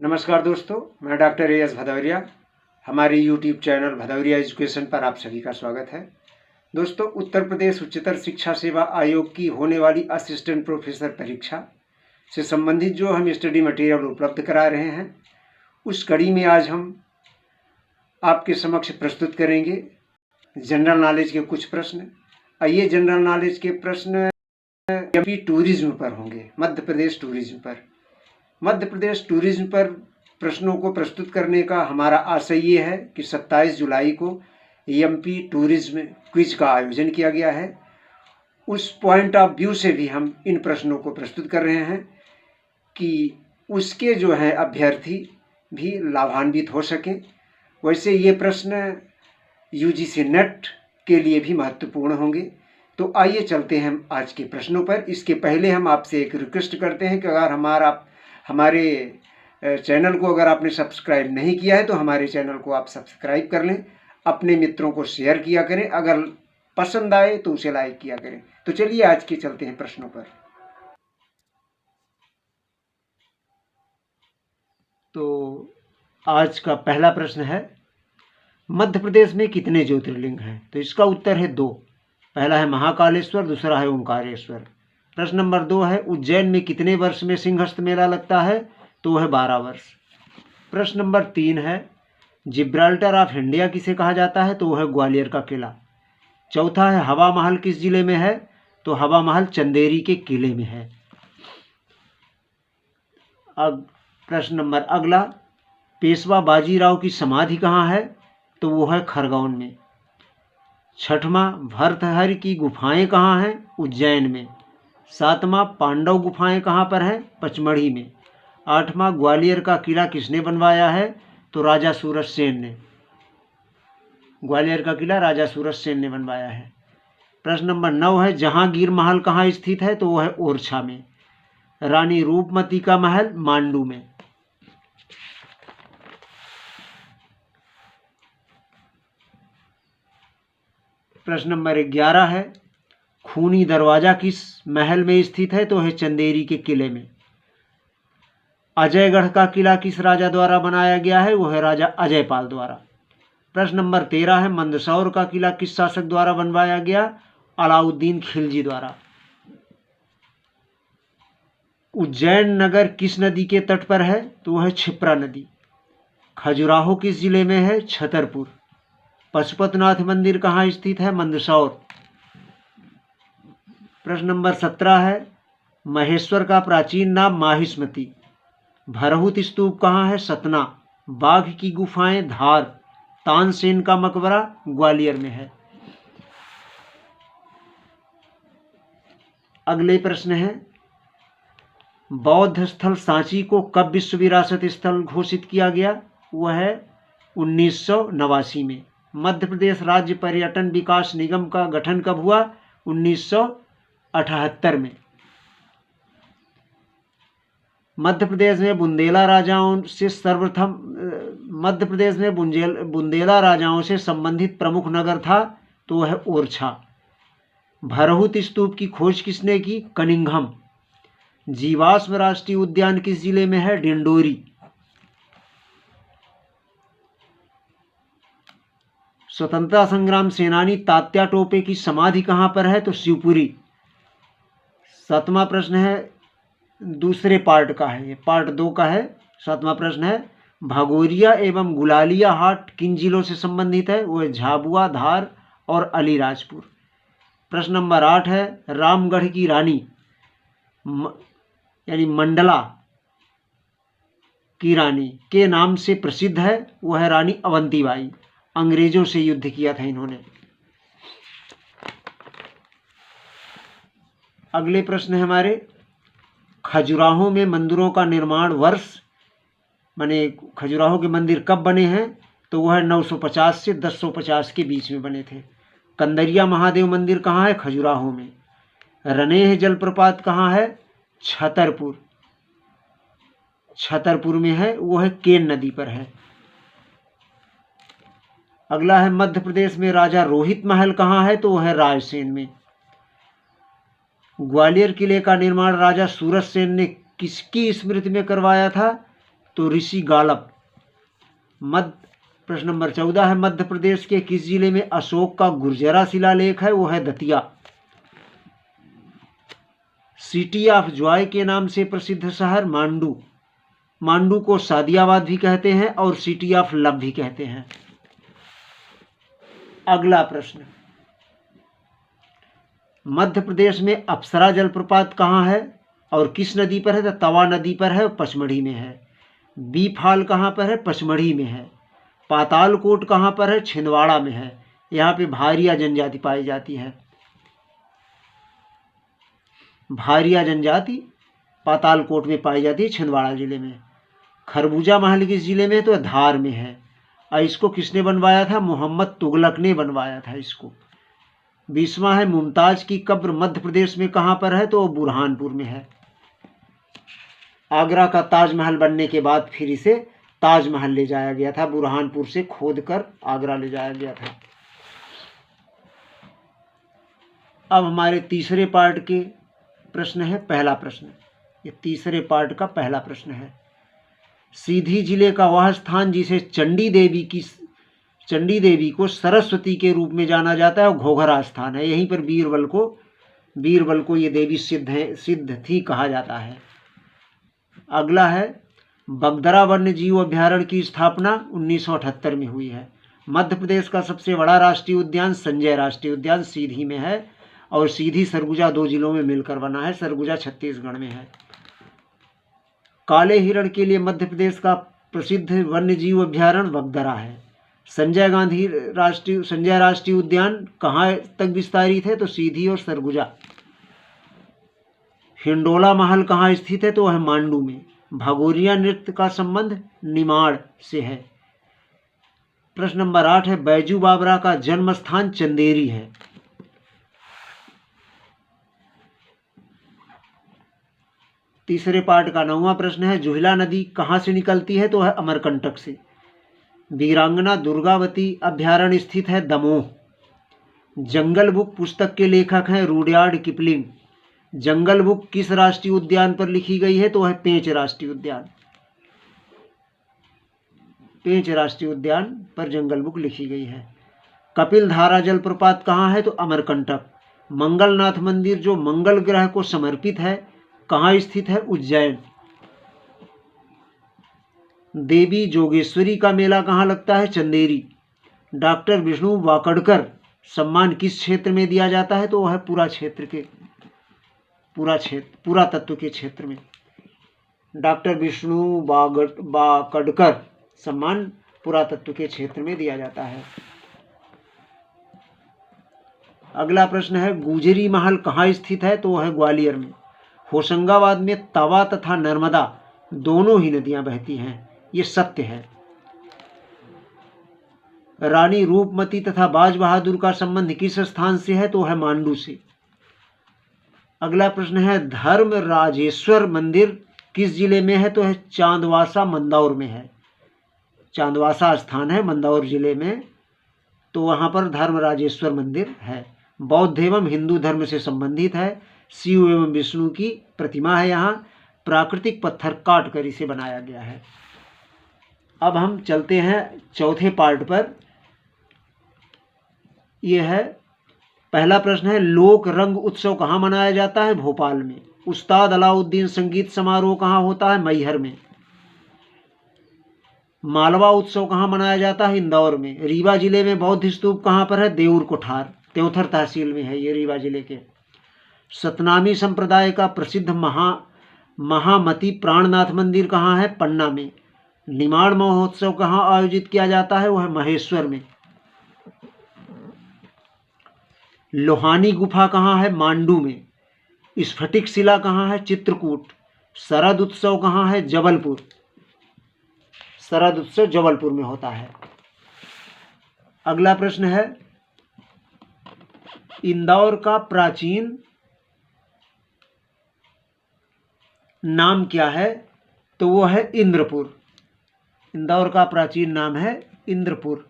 नमस्कार दोस्तों, मैं डॉक्टर एएस भदौरिया। हमारे यूट्यूब चैनल भदौरिया एजुकेशन पर आप सभी का स्वागत है। दोस्तों, उत्तर प्रदेश उच्चतर शिक्षा सेवा आयोग की होने वाली असिस्टेंट प्रोफेसर परीक्षा से संबंधित जो हम स्टडी मटेरियल उपलब्ध करा रहे हैं, उस कड़ी में आज हम आपके समक्ष प्रस्तुत करेंगे जनरल नॉलेज के कुछ प्रश्न। आइए, जनरल नॉलेज के प्रश्न एमपी टूरिज्म पर होंगे, मध्य प्रदेश टूरिज्म पर। मध्य प्रदेश टूरिज्म पर प्रश्नों को प्रस्तुत करने का हमारा आशय ये है कि 27 जुलाई को एमपी टूरिज्म क्विज का आयोजन किया गया है। उस पॉइंट ऑफ व्यू से भी हम इन प्रश्नों को प्रस्तुत कर रहे हैं कि उसके जो हैं अभ्यर्थी भी लाभान्वित हो सकें। वैसे ये प्रश्न यूजीसी नेट के लिए भी महत्वपूर्ण होंगे। तो आइए चलते हैं हम आज के प्रश्नों पर। इसके पहले हम आपसे एक रिक्वेस्ट करते हैं कि अगर हमारे चैनल को अगर आपने सब्सक्राइब नहीं किया है तो हमारे चैनल को आप सब्सक्राइब कर लें, अपने मित्रों को शेयर किया करें, अगर पसंद आए तो उसे लाइक किया करें। तो चलिए आज के चलते हैं प्रश्नों पर। तो आज का पहला प्रश्न है, मध्य प्रदेश में कितने ज्योतिर्लिंग हैं? तो इसका उत्तर है 2। पहला है महाकालेश्वर, दूसरा है ओंकारेश्वर। प्रश्न नंबर 2 है, उज्जैन में कितने वर्ष में सिंहस्थ मेला लगता है? तो वह 12 वर्ष। प्रश्न नंबर 3 है, जिब्राल्टर ऑफ इंडिया किसे कहा जाता है? तो वह ग्वालियर का किला। चौथा है, हवा महल किस जिले में है? तो हवा महल चंदेरी के किले में है। अब प्रश्न नंबर अगला, पेशवा बाजीराव की समाधि कहाँ है? तो वो है खरगोन में। छठवां, भर्तृहरि की गुफाएं कहाँ हैं? उज्जैन में। सातवां, पांडव गुफाएं कहाँ पर हैं? पचमढ़ी में। आठवां, ग्वालियर का किला किसने बनवाया है? तो राजा सूरजसेन ने। ग्वालियर का किला राजा सूरजसेन ने बनवाया है। प्रश्न नंबर 9 है, जहांगीर महल कहाँ स्थित है? तो वह है ओरछा में। रानी रूपमती का महल मांडू में। प्रश्न नंबर 11 है, खूनी दरवाजा किस महल में स्थित है? तो है चंदेरी के किले में। अजयगढ़ का किला किस राजा द्वारा बनाया गया है? वो है राजा अजयपाल द्वारा। प्रश्न नंबर 13 है, मंदसौर का किला किस शासक द्वारा बनवाया गया? अलाउद्दीन खिलजी द्वारा। उज्जैन नगर किस नदी के तट पर है? तो वह है क्षिप्रा नदी। खजुराहो किस जिले में है? छतरपुर। पशुपतिनाथ मंदिर कहाँ स्थित है? मंदसौर। प्रश्न नंबर 17 है, महेश्वर का प्राचीन नाम माहिष्मति। भरहुत स्तूप कहाँ है? सतना। बाघ की गुफाएं धार। तानसेन का मकबरा ग्वालियर में है। अगले प्रश्न है, बौद्ध स्थल सांची को कब विश्व विरासत स्थल घोषित किया गया? वह है 1989 में। मध्य प्रदेश राज्य पर्यटन विकास निगम का गठन कब हुआ? 1978 में। मध्य प्रदेश में बुंदेला राजाओं से संबंधित प्रमुख नगर था? तो वह ओरछा। भरहुत स्तूप की खोज किसने की? कनिंघम। जीवाश्म राष्ट्रीय उद्यान किस जिले में है? डिंडोरी। स्वतंत्रता संग्राम सेनानी तात्या टोपे की समाधि कहाँ पर है? तो शिवपुरी। 7वां प्रश्न है, दूसरे पार्ट का है, ये पार्ट 2 का है। 7वां प्रश्न है, भगोरिया एवं गुलालिया हाट किन जिलों से संबंधित है? वो है झाबुआ, धार और अलीराजपुर। प्रश्न नंबर 8 है, रामगढ़ की रानी यानी मंडला की रानी के नाम से प्रसिद्ध है? वो है रानी अवंतीबाई। अंग्रेजों से युद्ध किया था इन्होंने। अगले प्रश्न है हमारे, खजुराहो में मंदिरों का निर्माण वर्ष, माने खजुराहो के मंदिर कब बने हैं? तो वह 950 से 1050 के बीच में बने थे। कंदरिया महादेव मंदिर कहाँ है? खजुराहो में। रनेह जलप्रपात कहाँ है? छतरपुर में है, वो है केन नदी पर है। अगला है, मध्य प्रदेश में राजा रोहित महल कहाँ है? तो वह है रायसेन में। ग्वालियर किले का निर्माण राजा सूरजसेन ने किसकी स्मृति में करवाया था? तो ऋषि गालप। प्रश्न नंबर 14 है, मध्य प्रदेश के किस जिले में अशोक का गुर्जरा शिलालेख है? वो है दतिया। सिटी ऑफ जॉय के नाम से प्रसिद्ध शहर मांडू। मांडू को सादियाबाद भी कहते हैं और सिटी ऑफ लव भी कहते हैं। अगला प्रश्न, मध्य प्रदेश में अप्सरा जलप्रपात कहाँ है और किस नदी पर है? तो तवा नदी पर है, पचमढ़ी में है। बी फाल कहाँ पर है? पचमढ़ी में है। पातालकोट कहाँ पर है? छिंदवाड़ा में है। यहाँ पे भारिया जनजाति पाई जाती है। भारिया जनजाति पातालकोट में पाई जाती है, छिंदवाड़ा जिले में। खरबूजा महल किस जिले में? तो धार में है। और इसको किसने बनवाया था? मोहम्मद तुगलक ने बनवाया था इसको। 20वां है, मुमताज की कब्र मध्य प्रदेश में कहाँ पर है? तो बुरहानपुर में है। आगरा का ताजमहल बनने के बाद फिर इसे ताजमहल ले जाया गया था, बुरहानपुर से खोदकर आगरा ले जाया गया था। अब हमारे तीसरे पार्ट के प्रश्न है। पहला प्रश्न, ये तीसरे पार्ट का पहला प्रश्न है। सीधी जिले का वह स्थान जिसे चंडी देवी को सरस्वती के रूप में जाना जाता है, घोघरा स्थान है। यहीं पर बीरबल को ये देवी सिद्ध थी कहा जाता है। अगला है, बगदरा वन्य जीव अभ्यारण्य की स्थापना 1978 में हुई है। मध्य प्रदेश का सबसे बड़ा राष्ट्रीय उद्यान संजय राष्ट्रीय उद्यान सीधी में है और सीधी सरगुजा 2 जिलों में मिलकर बना है। सरगुजा छत्तीसगढ़ में है। काले हिरण के लिए मध्य प्रदेश का प्रसिद्ध वन्य जीव अभ्यारण्य बगदरा है। संजय राष्ट्रीय उद्यान कहाँ तक विस्तारित है? तो सीधी और सरगुजा। हिंडोला महल कहाँ स्थित है? तो वह मांडू में। भगोरिया नृत्य का संबंध निमाड़ से है। प्रश्न नंबर 8 है, बैजू बावरा का जन्म स्थान चंदेरी है। तीसरे पार्ट का 9वां प्रश्न है, जुहिला नदी कहाँ से निकलती है? तो है अमरकंटक से। वीरांगना दुर्गावती अभ्यारण्य स्थित है दमोह। जंगल बुक पुस्तक के लेखक हैं रुडयार्ड किपलिंग। जंगल बुक किस राष्ट्रीय उद्यान पर लिखी गई है? तो है पेंच राष्ट्रीय उद्यान। पेंच राष्ट्रीय उद्यान पर जंगल बुक लिखी गई है। कपिल धारा जलप्रपात कहाँ है? तो अमरकंटक। मंगलनाथ मंदिर जो मंगल ग्रह को समर्पित है कहाँ स्थित है? उज्जैन। देवी जोगेश्वरी का मेला कहाँ लगता है? चंदेरी। डॉक्टर विष्णु वाकड़कर सम्मान किस क्षेत्र में दिया जाता है? तो वह पुरातत्व के क्षेत्र में। डॉक्टर विष्णु वाकड़कर सम्मान पुरातत्व के क्षेत्र में दिया जाता है। अगला प्रश्न है, गुजरी महल कहाँ स्थित है? तो वह ग्वालियर में। होशंगाबाद में तवा तथा नर्मदा दोनों ही नदियां बहती हैं, ये सत्य है। रानी रूपमती तथा बाज बहादुर का संबंध किस स्थान से है? तो है मांडू से। अगला प्रश्न है, धर्म राजेश्वर मंदिर किस जिले में है? तो है चांदवासा मंदौर में है। चांदवासा स्थान है मंदौर जिले में, तो वहां पर धर्म राजेश्वर मंदिर है। बौद्ध एवं हिंदू धर्म से संबंधित है। शिव एवं विष्णु की प्रतिमा है। यहाँ प्राकृतिक पत्थर काट कर इसे बनाया गया है। अब हम चलते हैं चौथे पार्ट पर। यह है पहला प्रश्न है, लोक रंग उत्सव कहाँ मनाया जाता है? भोपाल में। उस्ताद अलाउद्दीन संगीत समारोह कहाँ होता है? मैहर में। मालवा उत्सव कहाँ मनाया जाता है? इंदौर में। रीवा जिले में बौद्ध स्तूप कहाँ पर है? देऊर कोठार, त्योंथर तहसील में है ये रीवा जिले के। सतनामी संप्रदाय का प्रसिद्ध महामती प्राणनाथ मंदिर कहाँ है? पन्ना में। निमाड़ महोत्सव कहाँ आयोजित किया जाता है? वह महेश्वर में। लोहानी गुफा कहाँ है? मांडू में। स्फटिक शिला कहाँ है? चित्रकूट। शरद उत्सव कहाँ है? जबलपुर। शरद उत्सव जबलपुर में होता है। अगला प्रश्न है, इंदौर का प्राचीन नाम क्या है? तो वो है इंद्रपुर। इंदौर का प्राचीन नाम है इंद्रपुर।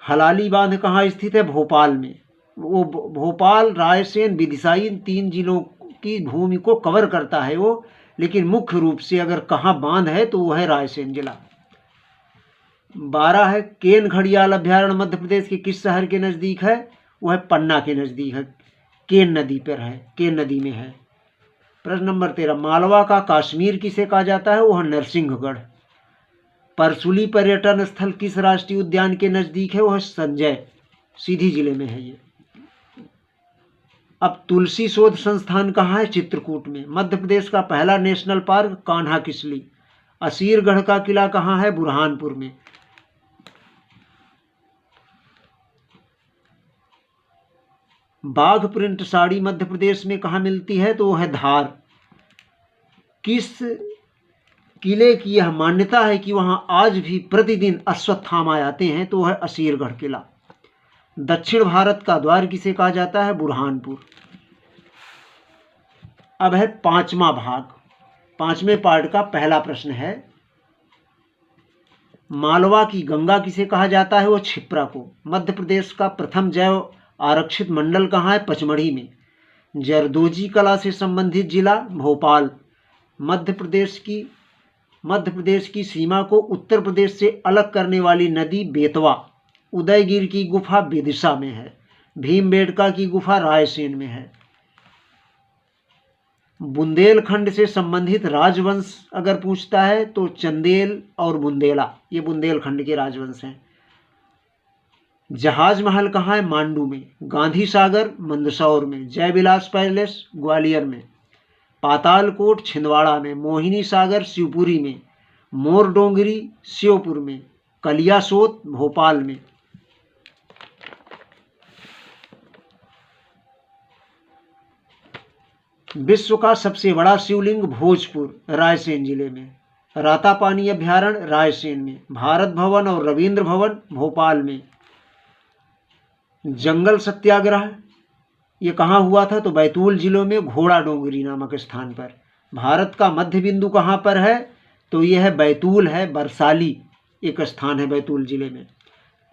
हलाली बांध कहाँ स्थित है? भोपाल में। वो भोपाल, रायसेन, विदिशा इन 3 जिलों की भूमि को कवर करता है वो, लेकिन मुख्य रूप से अगर कहाँ बांध है तो वो है रायसेन जिला। 12 है, केन घड़ियाल अभ्यारण्य मध्य प्रदेश के किस शहर के नज़दीक है? वो है पन्ना के नज़दीक है, केन नदी पर है, केन नदी में है। प्रश्न नंबर 13, मालवा का कश्मीर किसे कहा जाता है? वो है नरसिंहगढ़। परसुली पर्यटन स्थल किस राष्ट्रीय उद्यान के नज़दीक है? वो है संजय, सीधी जिले में है ये। अब तुलसी शोध संस्थान कहाँ है? चित्रकूट में। मध्य प्रदेश का पहला नेशनल पार्क कान्हा किसली। असीरगढ़ का किला कहाँ है? बुरहानपुर में। बाघ प्रिंट साड़ी मध्य प्रदेश में कहाँ मिलती है? तो वो है धार। किस किले की यह मान्यता है कि वहां आज भी प्रतिदिन अश्वत्थामा आते हैं? तो वो है असीरगढ़ किला। दक्षिण भारत का द्वार किसे कहा जाता है? बुरहानपुर। अब है पांचवा भाग, पांचवें पार्ट का पहला प्रश्न है, मालवा की गंगा किसे कहा जाता है? वो क्षिप्रा को। मध्य प्रदेश का प्रथम जैव आरक्षित मंडल कहाँ है? पचमढ़ी में। जरदोजी कला से संबंधित जिला भोपाल। मध्य प्रदेश की सीमा को उत्तर प्रदेश से अलग करने वाली नदी बेतवा। उदयगिरी की गुफा विदिशा में है। भीमबेटका की गुफा रायसेन में है। बुंदेलखंड से संबंधित राजवंश अगर पूछता है तो चंदेल और बुंदेला, ये बुंदेलखंड के राजवंश हैं। जहाज महल कहाँ है? मांडू में। गांधी सागर मंदसौर में। जयविलास पैलेस ग्वालियर में। पातालकोट छिंदवाड़ा में। मोहिनी सागर शिवपुरी में। मोर डोंगरी श्योपुर में। कलियासोत भोपाल में। विश्व का सबसे बड़ा शिवलिंग भोजपुर रायसेन जिले में। रातापानी अभ्यारण्य रायसेन में। भारत भवन और रविंद्र भवन भोपाल में। जंगल सत्याग्रह ये कहाँ हुआ था? तो बैतूल जिलों में घोड़ा डोंगरी नामक स्थान पर। भारत का मध्य बिंदु कहाँ पर है? तो यह है बैतूल है, बरसाली एक स्थान है बैतूल जिले में।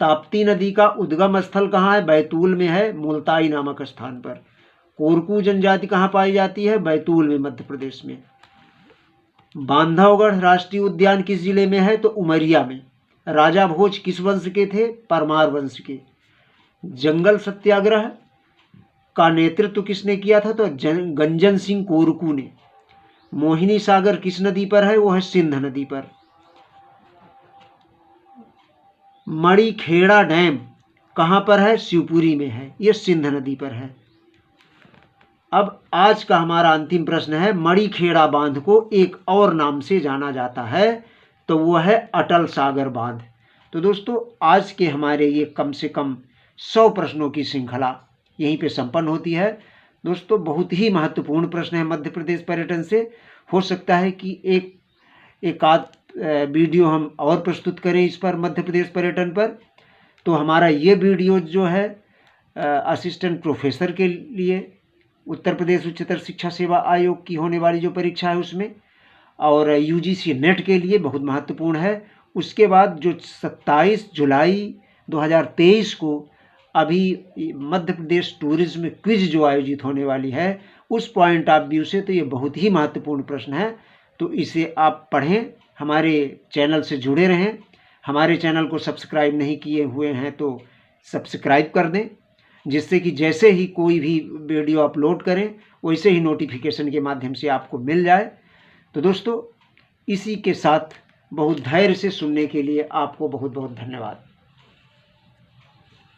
ताप्ती नदी का उद्गम स्थल कहाँ है? बैतूल में है, मुल्ताई नामक स्थान पर। कोरकू जनजाति कहाँ पाई जाती है? बैतूल में मध्य प्रदेश में। बांधवगढ़ राष्ट्रीय उद्यान किस जिले में है? तो उमरिया में। राजा भोज किस वंश के थे? परमार वंश के। जंगल सत्याग्रह का नेतृत्व किसने किया था? तो गंजन सिंह कोरकू ने। मोहिनी सागर किस नदी पर है? वो है सिंध नदी पर। मणिखेड़ा डैम कहाँ पर है? शिवपुरी में है, ये सिंध नदी पर है। अब आज का हमारा अंतिम प्रश्न है, मणिखेड़ा बांध को एक और नाम से जाना जाता है, तो वो है अटल सागर बांध। तो दोस्तों आज के हमारे ये कम से कम 100 प्रश्नों की श्रृंखला यहीं पे संपन्न होती है। दोस्तों बहुत ही महत्वपूर्ण प्रश्न है मध्य प्रदेश पर्यटन से। हो सकता है कि एक आध वीडियो हम और प्रस्तुत करें इस पर, मध्य प्रदेश पर्यटन पर। तो हमारा ये वीडियो जो है असिस्टेंट प्रोफेसर के लिए उत्तर प्रदेश उच्चतर शिक्षा सेवा आयोग की होने वाली जो परीक्षा है उसमें, और यूजीसी नेट के लिए बहुत महत्वपूर्ण है। उसके बाद जो 27 जुलाई 2023 को अभी मध्य प्रदेश टूरिज्म क्विज जो आयोजित होने वाली है, उस पॉइंट ऑफ व्यू से तो ये बहुत ही महत्वपूर्ण प्रश्न है। तो इसे आप पढ़ें, हमारे चैनल से जुड़े रहें। हमारे चैनल को सब्सक्राइब नहीं किए हुए हैं तो सब्सक्राइब कर दें, जिससे कि जैसे ही कोई भी वीडियो अपलोड करें वैसे ही नोटिफिकेशन के माध्यम से आपको मिल जाए। तो दोस्तों इसी के साथ बहुत धैर्य से सुनने के लिए आपको बहुत बहुत धन्यवाद।